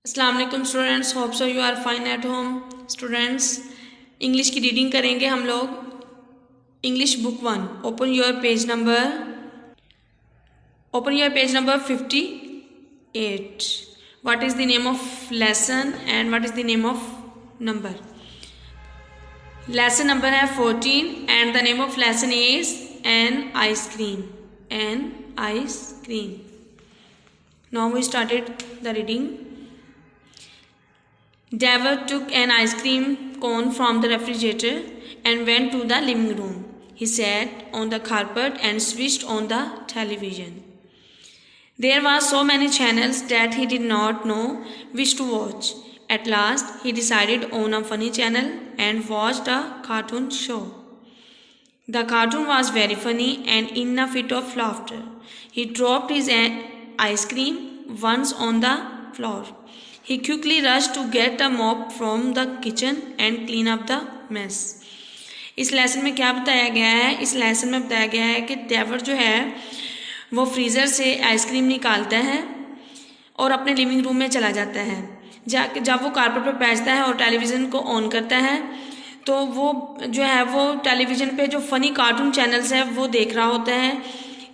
अस्सलाम वालेकुम students, hope so you are fine at home. Students, English की reading करेंगे हम लोग। English book 1, open your page number 58। What is the name of lesson and what is the name of number? Lesson number है 14 and the name of lesson is an ice cream. An ice cream. Now we started the reading. David took an ice cream cone from the refrigerator and went to the living room. He sat on the carpet and switched on the television. There were so many channels that he did not know which to watch. At last, he decided on a funny channel and watched a cartoon show. The cartoon was very funny, and in a fit of laughter, he dropped his ice cream once on the floor. He quickly rushed to get a mop from the kitchen and clean up the mess. इस lesson में क्या बताया गया है? इस lesson में बताया गया है कि डेविड जो है वो फ्रीज़र से आइसक्रीम निकालता है और अपने लिविंग रूम में चला जाता है। जब वो कारपेट पर बैठता है और टेलीविज़न को ऑन करता है तो वो जो है वो टेलीविज़न पे जो फ़नी कार्टून चैनल्स है वो देख रहा होता है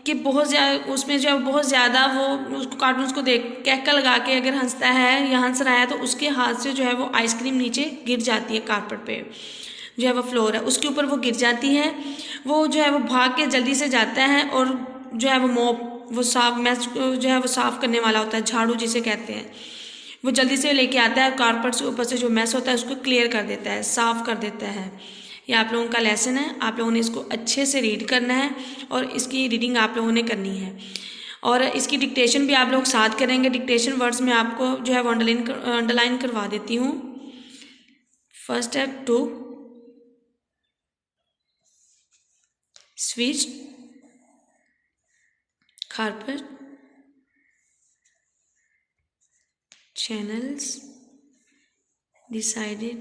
कि बहुत ज़्यादा उसमें जो बहुत ज़्यादा वो उसको कार्टून्स को देख कैका लगा के अगर हंसता है या हंस रहा है तो उसके हाथ से जो है वो आइसक्रीम नीचे गिर जाती है। कारपेट पे जो है वो फ्लोर है उसके ऊपर वो गिर जाती है। वो जो है वो भाग के जल्दी से जाता है और जो है वो मॉप वो साफ मैच जो है वो साफ़ करने वाला होता है, झाड़ू जिसे कहते हैं, वो जल्दी से लेके आता है। कारपेट से ऊपर से जो मैस होता है उसको क्लियर कर देता है, साफ़ कर देता है। ये आप लोगों का लेसन है, आप लोगों ने इसको अच्छे से रीड करना है और इसकी रीडिंग आप लोगों ने करनी है और इसकी डिक्टेशन भी आप लोग साथ करेंगे। डिक्टेशन वर्ड्स में आपको जो है वो अंडरलाइन करवा देती हूँ। First step, to switch carpet, channels, decided,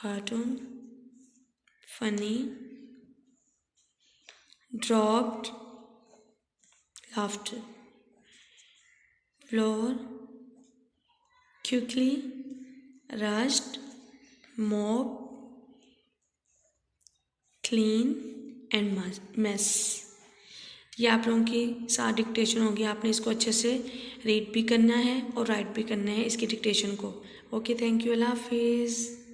cartoon, funny, dropped, laughter, floor, quickly, rushed, mop, clean and mess। ये आप लोगों की साथ डिक्टेशन होगी। आपने इसको अच्छे से रीड भी करना है और राइट भी करना है इसकी डिक्टेशन को। ओके, थैंक यू, अल्लाह हाफिज़।